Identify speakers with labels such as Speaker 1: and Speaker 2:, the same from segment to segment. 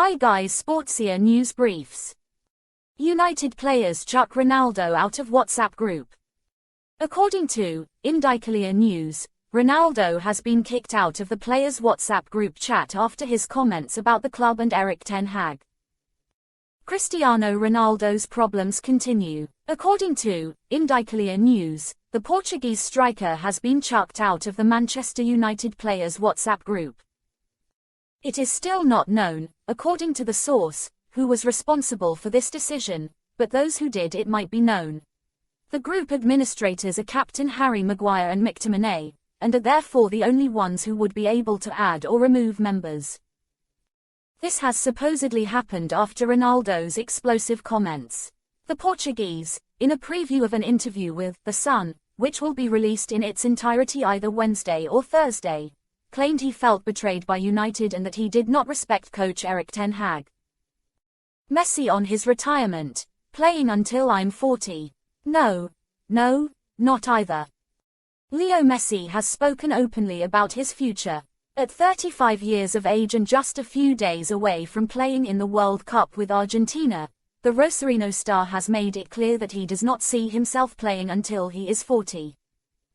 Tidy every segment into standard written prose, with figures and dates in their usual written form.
Speaker 1: Hi guys, Sportsier News Briefs. United players chuck Ronaldo out of WhatsApp group. According to Indicalia News, Ronaldo has been kicked out of the players' WhatsApp group chat after his comments about the club and Erik ten Hag. Cristiano Ronaldo's problems continue. According to Indicalia News, the Portuguese striker has been chucked out of the Manchester United players' WhatsApp group. It is still not known, according to the source, who was responsible for this decision, but those who did it might be known. The group administrators are Captain Harry Maguire and McTominay, and are therefore the only ones who would be able to add or remove members. This has supposedly happened after Ronaldo's explosive comments. The Portuguese, in a preview of an interview with The Sun, which will be released in its entirety either Wednesday or Thursday, claimed he felt betrayed by United and that he did not respect coach Erik ten Hag. Messi on his retirement, playing until I'm 40. No, not either. Leo Messi has spoken openly about his future. At 35 years of age and just a few days away from playing in the World Cup with Argentina, the Rosarino star has made it clear that he does not see himself playing until he is 40.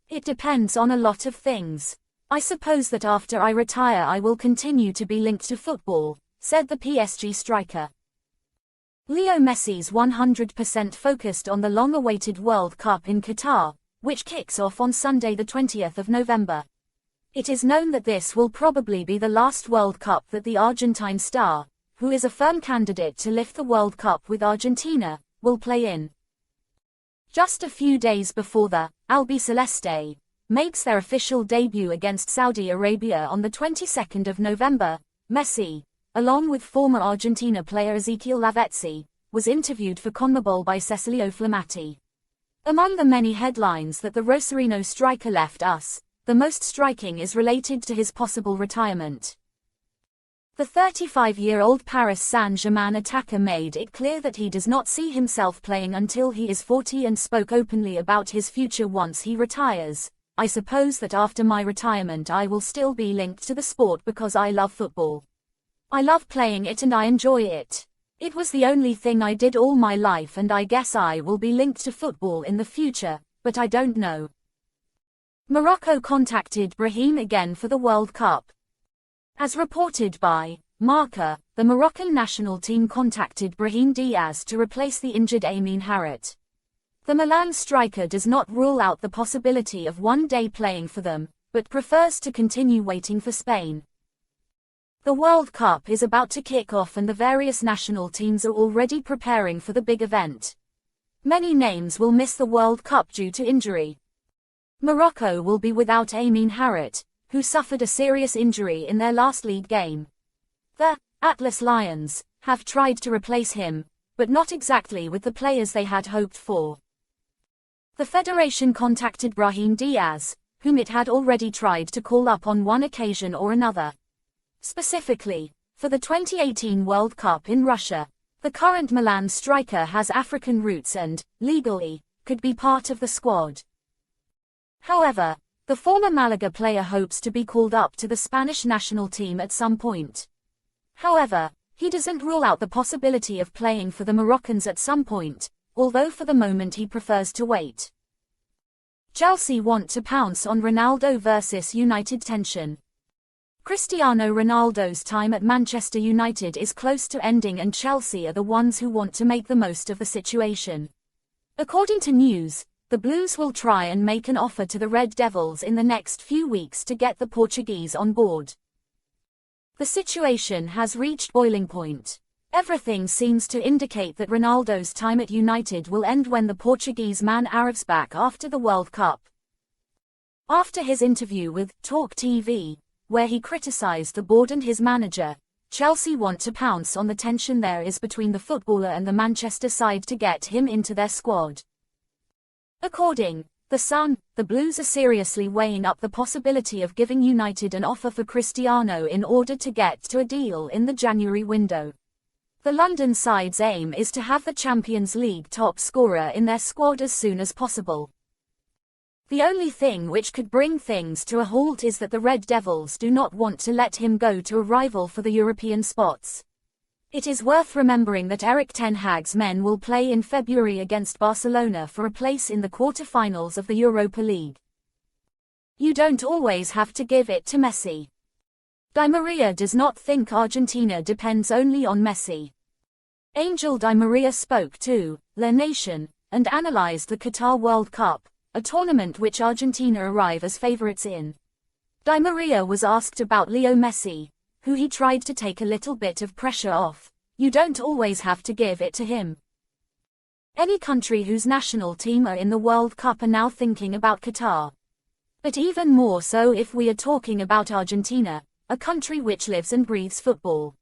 Speaker 1: It depends on a lot of things. I suppose that after I retire I will continue to be linked to football, said the PSG striker. Leo Messi's 100% focused on the long-awaited World Cup in Qatar, which kicks off on Sunday the 20th of November. It is known that this will probably be the last World Cup that the Argentine star, who is a firm candidate to lift the World Cup with Argentina, will play in. Just a few days before the Albiceleste makes their official debut against Saudi Arabia on the 22nd of November, Messi, along with former Argentina player Ezequiel Lavezzi, was interviewed for CONMEBOL by Cecilio Flamati. Among the many headlines that the Rosarino striker left us, the most striking is related to his possible retirement. The 35-year-old Paris Saint-Germain attacker made it clear that he does not see himself playing until he is 40 and spoke openly about his future once he retires. I suppose that after my retirement I will still be linked to the sport because I love football. I love playing it and I enjoy it. It was the only thing I did all my life and I guess I will be linked to football in the future, but I don't know. Morocco contacted Brahim again for the World Cup. As reported by Marca, the Moroccan national team contacted Brahim Diaz to replace the injured Amin Harit. The Milan striker does not rule out the possibility of one day playing for them, but prefers to continue waiting for Spain. The World Cup is about to kick off and the various national teams are already preparing for the big event. Many names will miss the World Cup due to injury. Morocco will be without Amin Harit, who suffered a serious injury in their last league game. The Atlas Lions have tried to replace him, but not exactly with the players they had hoped for. The federation contacted Brahim Diaz, whom it had already tried to call up on one occasion or another. Specifically, for the 2018 World Cup in Russia, the current Milan striker has African roots and, legally, could be part of the squad. However, the former Malaga player hopes to be called up to the Spanish national team at some point. However, he doesn't rule out the possibility of playing for the Moroccans at some point, although for the moment he prefers to wait. Chelsea want to pounce on Ronaldo versus United tension. Cristiano Ronaldo's time at Manchester United is close to ending and Chelsea are the ones who want to make the most of the situation. According to news, the Blues will try and make an offer to the Red Devils in the next few weeks to get the Portuguese on board. The situation has reached boiling point. Everything seems to indicate that Ronaldo's time at United will end when the Portuguese man arrives back after the World Cup. After his interview with Talk TV, where he criticized the board and his manager, Chelsea want to pounce on the tension there is between the footballer and the Manchester side to get him into their squad. According to The Sun, the Blues are seriously weighing up the possibility of giving United an offer for Cristiano in order to get to a deal in the January window. The London side's aim is to have the Champions League top scorer in their squad as soon as possible. The only thing which could bring things to a halt is that the Red Devils do not want to let him go to a rival for the European spots. It is worth remembering that Erik ten Hag's men will play in February against Barcelona for a place in the quarter-finals of the Europa League. You don't always have to give it to Messi. Dimaria does not think Argentina depends only on Messi. Angel Dimaria spoke to La Nation and analyzed the Qatar World Cup, a tournament which Argentina arrive as favorites in. Dimaria was asked about Leo Messi, who he tried to take a little bit of pressure off. You don't always have to give it to him. Any country whose national team are in the World Cup are now thinking about Qatar. But even more so if we are talking about Argentina, a country which lives and breathes football.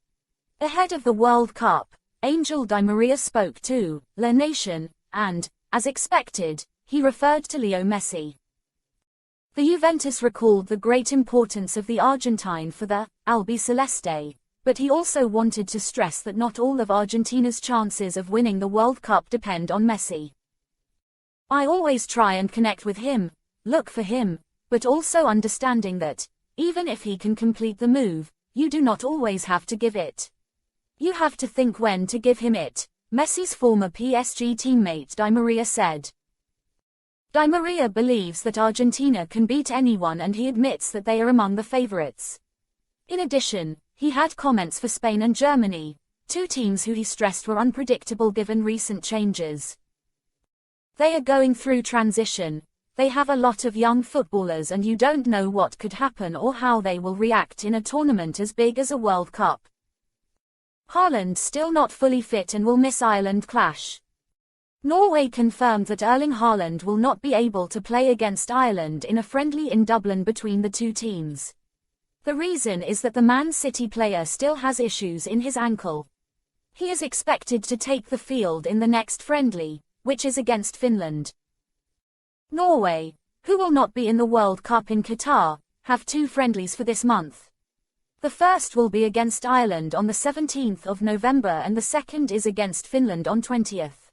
Speaker 1: Ahead of the World Cup, Angel Dimaria spoke to La Nation, and, as expected, he referred to Leo Messi. The Juventus recalled the great importance of the Argentine for the Albiceleste, but he also wanted to stress that not all of Argentina's chances of winning the World Cup depend on Messi. I always try and connect with him, look for him, but also understanding that, even if he can complete the move, you do not always have to give it. You have to think when to give him it, Messi's former PSG teammate Dimaria said. Dimaria believes that Argentina can beat anyone and he admits that they are among the favorites. In addition, he had comments for Spain and Germany, two teams who he stressed were unpredictable given recent changes. They are going through transition, they have a lot of young footballers and you don't know what could happen or how they will react in a tournament as big as a World Cup. Haaland still not fully fit and will miss Ireland clash. Norway confirmed that Erling Haaland will not be able to play against Ireland in a friendly in Dublin between the two teams. The reason is that the Man City player still has issues in his ankle. He is expected to take the field in the next friendly, which is against Finland. Norway, who will not be in the World Cup in Qatar, have two friendlies for this month. The first will be against Ireland on the 17th of November and the second is against Finland on 20th.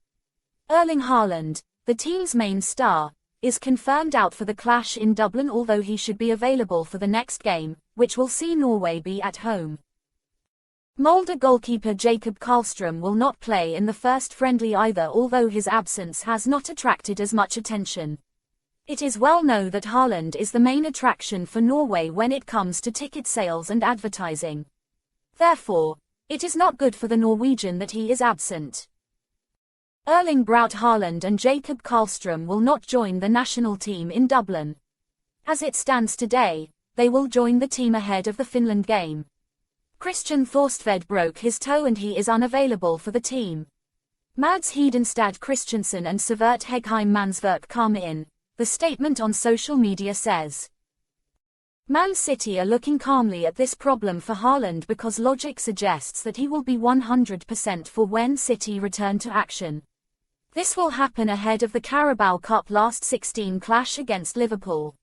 Speaker 1: Erling Haaland, the team's main star, is confirmed out for the clash in Dublin although he should be available for the next game, which will see Norway be at home. Molde goalkeeper Jakob Karlström will not play in the first friendly either although his absence has not attracted as much attention. It is well known that Haaland is the main attraction for Norway when it comes to ticket sales and advertising. Therefore, it is not good for the Norwegian that he is absent. Erling Braut Haaland and Jakob Karlström will not join the national team in Dublin. As it stands today, they will join the team ahead of the Finland game. Christian Thorstved broke his toe and he is unavailable for the team. Mads Hedenstad Christensen and Sivert Hegheim Mansverk come in, the statement on social media says. Man City are looking calmly at this problem for Haaland because logic suggests that he will be 100% for when City return to action. This will happen ahead of the Carabao Cup last 16 clash against Liverpool.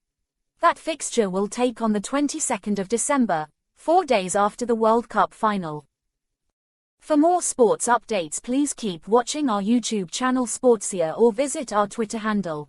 Speaker 1: That fixture will take on the 22nd of December, 4 days after the World Cup final. For more sports updates please keep watching our YouTube channel Sportsia or visit our Twitter handle.